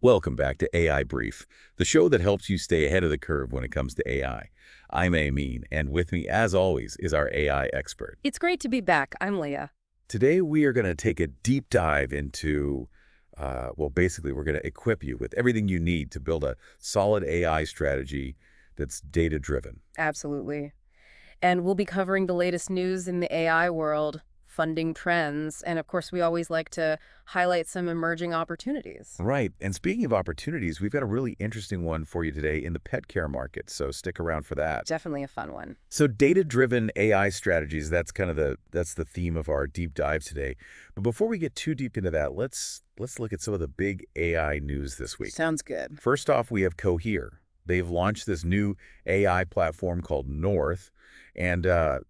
Welcome back to AI Brief, the show that helps you stay ahead of the curve when it comes to AI. I'm Amin, and with me, as always, is our AI expert. It's great to be back. I'm Leah. Today, we are going to take a deep dive into, basically, we're going to equip you with everything you need to build a solid AI strategy that's data-driven. Absolutely. And we'll be covering the latest news in the AI world, funding trends, and of course, we always like to highlight some emerging opportunities. Right, and speaking of opportunities, we've got a really interesting one for you today in the pet care market, so stick around for that. Definitely a fun one. So data-driven AI strategies, that's kind of the theme of our deep dive today. But before we get too deep into that, let's look at some of the big AI news this week. Sounds good. First off, we have Cohere. They've launched this new AI platform called North. And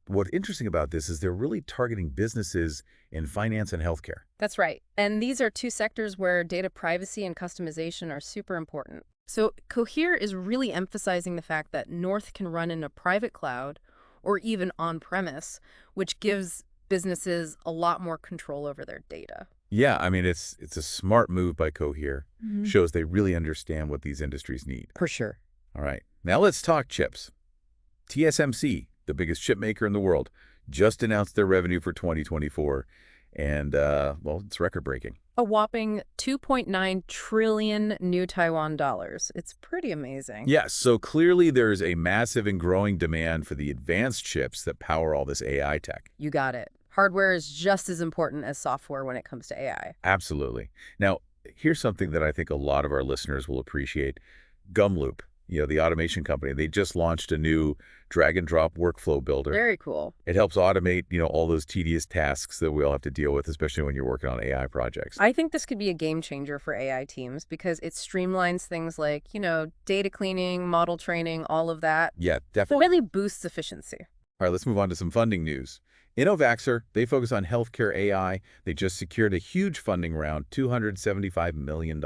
what's interesting about this is they're really targeting businesses in finance and healthcare. That's right. And these are two sectors where data privacy and customization are super important. So Cohere is really emphasizing the fact that North can run in a private cloud or even on-premise, which gives businesses a lot more control over their data. Yeah, I mean, it's a smart move by Cohere. Shows they really understand what these industries need. For sure. All right, now let's talk chips. TSMC, the biggest chip maker in the world, just announced their revenue for 2024, and, it's record-breaking. A whopping 2.9 trillion new Taiwan dollars. It's pretty amazing. Yes, so clearly there's a massive and growing demand for the advanced chips that power all this AI tech. You got it. Hardware is just as important as software when it comes to AI. Absolutely. Now, here's something that I think a lot of our listeners will appreciate. Gumloop, the automation company, they just launched a new drag-and-drop workflow builder. Very cool. It helps automate, all those tedious tasks that we all have to deal with, especially when you're working on AI projects. I think this could be a game changer for AI teams because it streamlines things like, data cleaning, model training, all of that. Yeah, It definitely. really boosts efficiency. All right, let's move on to some funding news. Innovaxer, they focus on healthcare AI. They just secured a huge funding round, $275 million.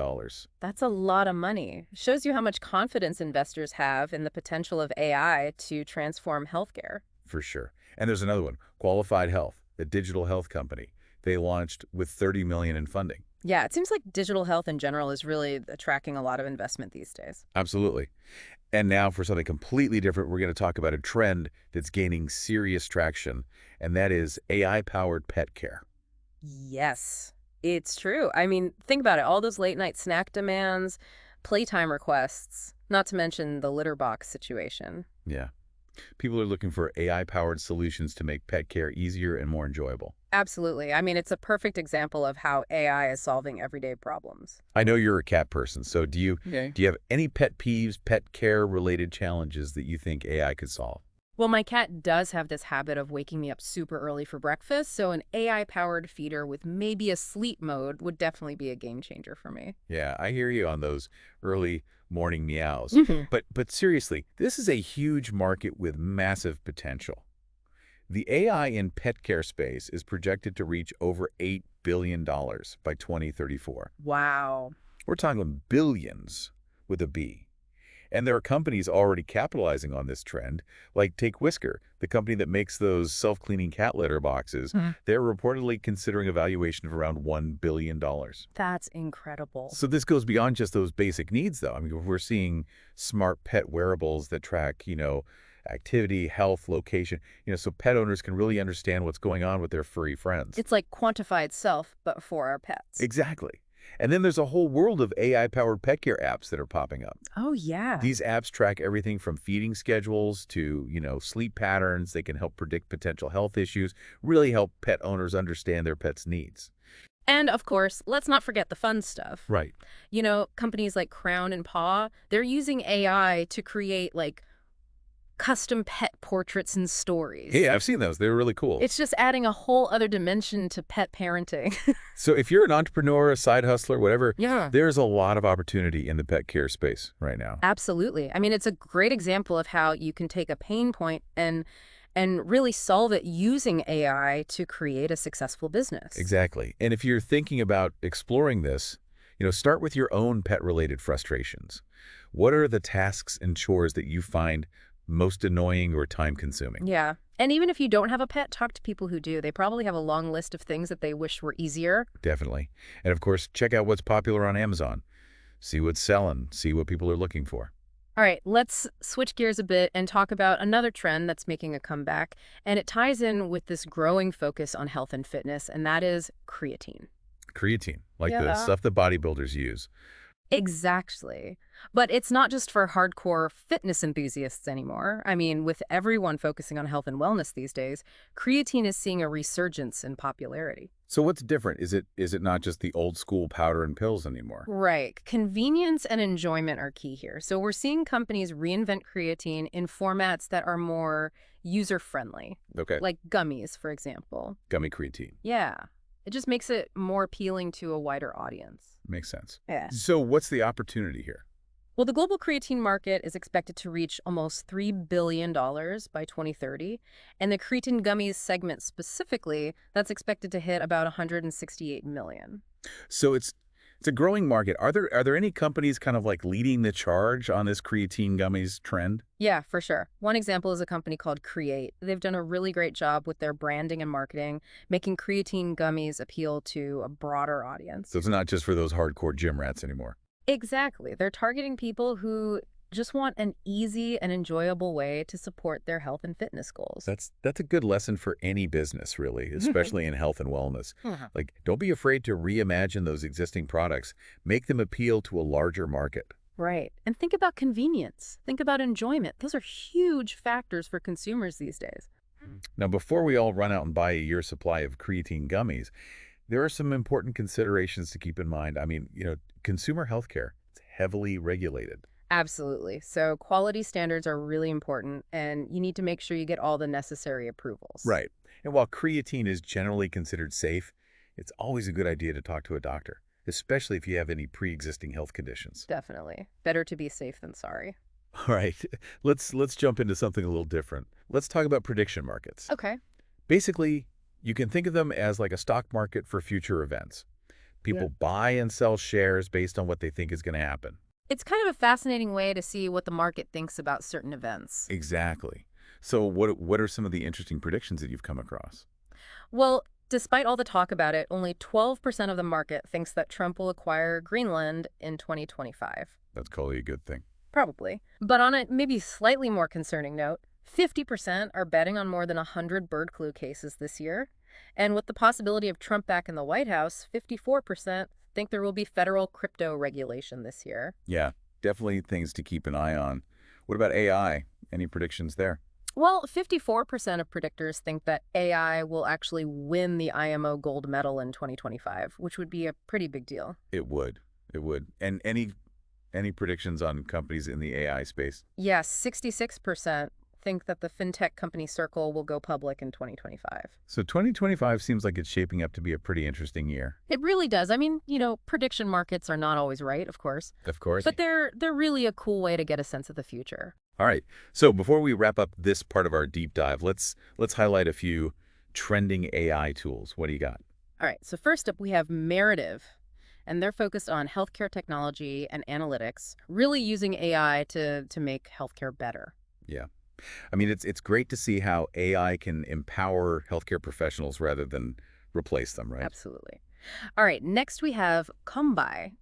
That's a lot of money. Shows you how much confidence investors have in the potential of AI to transform healthcare. For sure. And there's another one, Qualified Health, the digital health company. They launched with $30 million in funding. Yeah, it seems like digital health in general is really attracting a lot of investment these days. Absolutely. And now for something completely different, we're going to talk about a trend that's gaining serious traction, and that is AI-powered pet care. Yes, it's true. I mean, think about it. All those late night snack demands, playtime requests, not to mention the litter box situation. Yeah. People are looking for AI-powered solutions to make pet care easier and more enjoyable. Absolutely. I mean, it's a perfect example of how AI is solving everyday problems. I know you're a cat person, so do you have any pet peeves, pet care-related challenges that you think AI could solve? Well, my cat does have this habit of waking me up super early for breakfast, so an AI-powered feeder with maybe a sleep mode would definitely be a game changer for me. Yeah, I hear you on those early morning meows. Mhm. But seriously, this is a huge market with massive potential. The AI in pet care space is projected to reach over $8 billion by 2034. Wow. We're talking billions with a B. And there are companies already capitalizing on this trend, like take Whisker, the company that makes those self-cleaning cat litter boxes. They're reportedly considering a valuation of around $1 billion. That's incredible. So this goes beyond just those basic needs, though. I mean, we're seeing smart pet wearables that track, activity, health, location, so pet owners can really understand what's going on with their furry friends. It's like quantified self, but for our pets. Exactly. And then there's a whole world of AI-powered pet care apps that are popping up. Oh, yeah. These apps track everything from feeding schedules to, sleep patterns. They can help predict potential health issues, really help pet owners understand their pet's needs. And of course, let's not forget the fun stuff. Right. Companies like Crown and Paw, they're using AI to create custom pet portraits and stories. Yeah, I've seen those. They're really cool. It's just adding a whole other dimension to pet parenting. So if you're an entrepreneur, a side hustler, whatever, Yeah. there's a lot of opportunity in the pet care space right now. Absolutely. I mean, it's a great example of how you can take a pain point and really solve it using AI to create a successful business. Exactly. And if you're thinking about exploring this, start with your own pet-related frustrations. What are the tasks and chores that you find most annoying or time-consuming? Yeah. And even if you don't have a pet, talk to people who do. They probably have a long list of things that they wish were easier. Definitely. And of course, check out what's popular on Amazon. See what's selling, see what people are looking for. All right, let's switch gears a bit and talk about another trend that's making a comeback, and it ties in with this growing focus on health and fitness, and that is creatine. Creatine, like the Yeah. stuff that bodybuilders use. Exactly. But it's not just for hardcore fitness enthusiasts anymore. I mean, with everyone focusing on health and wellness these days, creatine is seeing a resurgence in popularity. So what's different? Is it not just the old school powder and pills anymore? Right. Convenience and enjoyment are key here. So we're seeing companies reinvent creatine in formats that are more user-friendly, Okay, like gummies, for example. gummy creatine. Yeah. It just makes it more appealing to a wider audience. Makes sense. Yeah. So what's the opportunity here? Well, the global creatine market is expected to reach almost $3 billion by 2030, and the creatine gummies segment specifically, that's expected to hit about 168 million. So it's a growing market. Are there any companies kind of like leading the charge on this creatine gummies trend? Yeah, for sure. One example is a company called Create. They've done a really great job with their branding and marketing, making creatine gummies appeal to a broader audience. So it's not just for those hardcore gym rats anymore. Exactly. They're targeting people who just want an easy and enjoyable way to support their health and fitness goals. That's a good lesson for any business, really, especially in health and wellness. Mhm. Like, don't be afraid to reimagine those existing products. Make them appeal to a larger market. Right. And think about convenience. Think about enjoyment. Those are huge factors for consumers these days. Now, before we all run out and buy a year's supply of creatine gummies, there are some important considerations to keep in mind. I mean, consumer healthcare, it's heavily regulated. Absolutely. So quality standards are really important, and you need to make sure you get all the necessary approvals. Right. And while creatine is generally considered safe, it's always a good idea to talk to a doctor, especially if you have any pre-existing health conditions. Definitely. Better to be safe than sorry. All right, let's jump into something a little different. Let's talk about prediction markets. Okay. Basically, you can think of them as like a stock market for future events. Yeah. People buy and sell shares based on what they think is going to happen. It's kind of a fascinating way to see what the market thinks about certain events. Exactly. So what are some of the interesting predictions that you've come across? Well, despite all the talk about it, only 12% of the market thinks that Trump will acquire Greenland in 2025. That's probably a good thing. Probably. But on a maybe slightly more concerning note, 50% are betting on more than 100 bird flu cases this year. And with the possibility of Trump back in the White House, 54% think there will be federal crypto regulation this year. Yeah, definitely things to keep an eye on. What about AI? Any predictions there? Well, 54% of predictors think that AI will actually win the IMO gold medal in 2025, which would be a pretty big deal. It would. It would. And any predictions on companies in the AI space? Yes, 66% think that the fintech company Circle will go public in 2025. So 2025 seems like it's shaping up to be a pretty interesting year. It really does. I mean, prediction markets are not always right, of course, Of course. but they're really a cool way to get a sense of the future. All right. So before we wrap up this part of our deep dive, let's highlight a few trending AI tools. What do you got? All right, so first up we have Merative, and they're focused on healthcare technology and analytics, really using AI to make healthcare better. Yeah. I mean, it's great to see how AI can empower healthcare professionals rather than replace them, right? Absolutely. All right, next we have Kombai.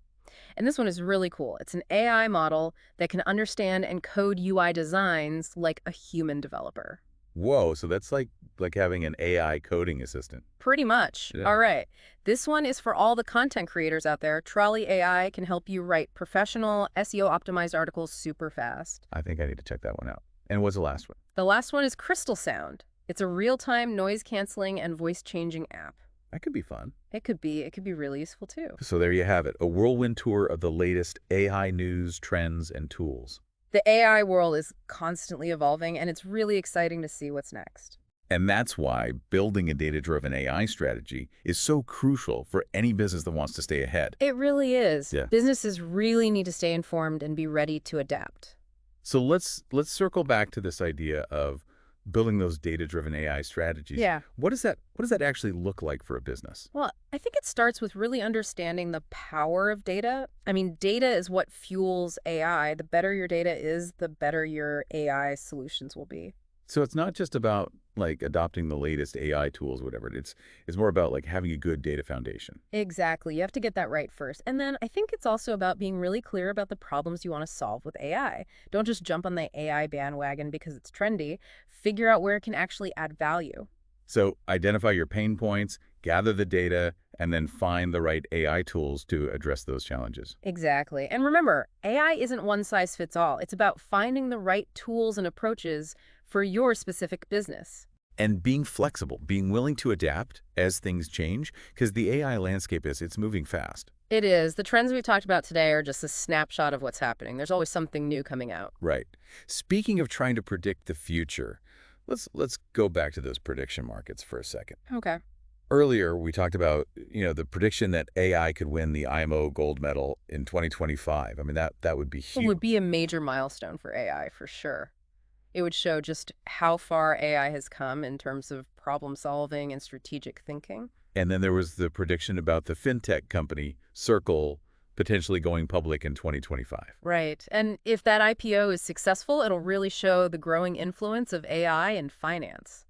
And this one is really cool. It's an AI model that can understand and code UI designs like a human developer. Whoa, so that's like having an AI coding assistant. Pretty much. Yeah. All right. This one is for all the content creators out there. Trolley AI can help you write professional SEO-optimized articles super fast. I think I need to check that one out. And what's the last one? The last one is Crystal Sound. It's a real-time noise-canceling and voice-changing app. That could be fun. It could be really useful too. So there you have it, a whirlwind tour of the latest AI news, trends, and tools. The AI world is constantly evolving, and it's really exciting to see what's next. And that's why building a data-driven AI strategy is so crucial for any business that wants to stay ahead. It really is. Yeah. Businesses really need to stay informed and be ready to adapt. So let's circle back to this idea of building those data-driven AI strategies. Yeah. What does that actually look like for a business? Well, I think it starts with really understanding the power of data. I mean, data is what fuels AI. The better your data is, the better your AI solutions will be. So it's not just about like adopting the latest AI tools, whatever. It's more about like having a good data foundation. Exactly. You have to get that right first. And then I think it's also about being really clear about the problems you want to solve with AI. Don't just jump on the AI bandwagon because it's trendy. Figure out where it can actually add value. So identify your pain points, gather the data, and then find the right AI tools to address those challenges. Exactly. And remember, AI isn't one size fits all. It's about finding the right tools and approaches for your specific business. And being flexible, being willing to adapt as things change, because the AI landscape it's moving fast. It is. The trends we've talked about today are just a snapshot of what's happening. There's always something new coming out. Right. Speaking of trying to predict the future, let's go back to those prediction markets for a second. Okay. Earlier, we talked about, the prediction that AI could win the IMO gold medal in 2025. I mean, that would be It huge. would be a major milestone for AI for sure. It would show just how far AI has come in terms of problem solving and strategic thinking. And then there was the prediction about the fintech company, Circle, potentially going public in 2025. Right. And if that IPO is successful, it'll really show the growing influence of AI in finance.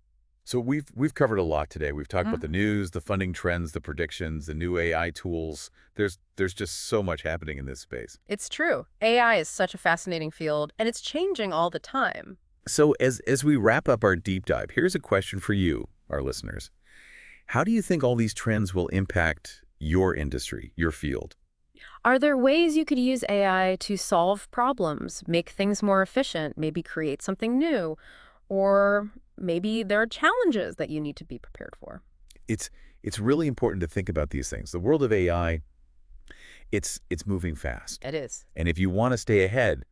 So we've covered a lot today. We've talked about the Mhm. news, the funding trends, the predictions, the new AI tools. There's just so much happening in this space. It's true. AI is such a fascinating field, and it's changing all the time. So as we wrap up our deep dive, here's a question for you, our listeners. How do you think all these trends will impact your industry, your field? Are there ways you could use AI to solve problems, make things more efficient, maybe create something new? Or maybe there are challenges that you need to be prepared for? It's really important to think about these things. The world of AI, it's moving fast. It is. And if you want to stay ahead,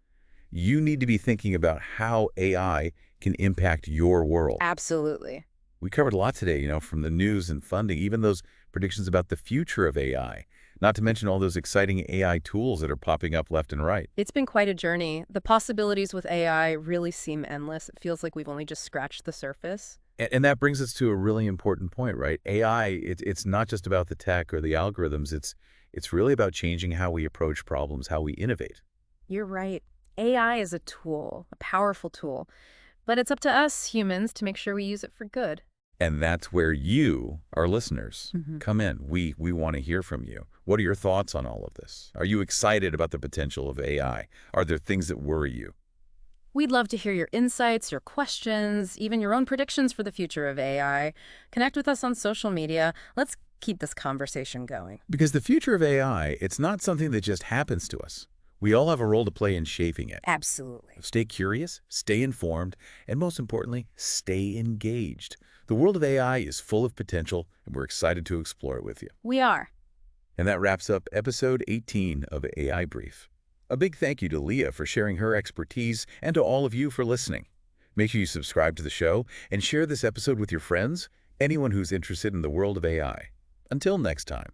you need to be thinking about how AI can impact your world. Absolutely. We covered a lot today, from the news and funding, even those predictions about the future of AI, not to mention all those exciting AI tools that are popping up left and right. It's been quite a journey. The possibilities with AI really seem endless. It feels like we've only just scratched the surface. And that brings us to a really important point, right? AI, it's not just about the tech or the algorithms. It's really about changing how we approach problems, how we innovate. You're right. AI is a tool, a powerful tool. But it's up to us humans to make sure we use it for good. And that's where you, our listeners, come in. We want to hear from you. What are your thoughts on all of this? Are you excited about the potential of AI? Are there things that worry you? We'd love to hear your insights, your questions, even your own predictions for the future of AI. Connect with us on social media. Let's keep this conversation going. Because the future of AI, it's not something that just happens to us. We all have a role to play in shaping it. Absolutely. Stay curious, stay informed, and most importantly, stay engaged. The world of AI is full of potential, and we're excited to explore it with you. We are. And that wraps up episode 18 of AI Brief. A big thank you to Leah for sharing her expertise and to all of you for listening. Make sure you subscribe to the show and share this episode with your friends, anyone who's interested in the world of AI. Until next time.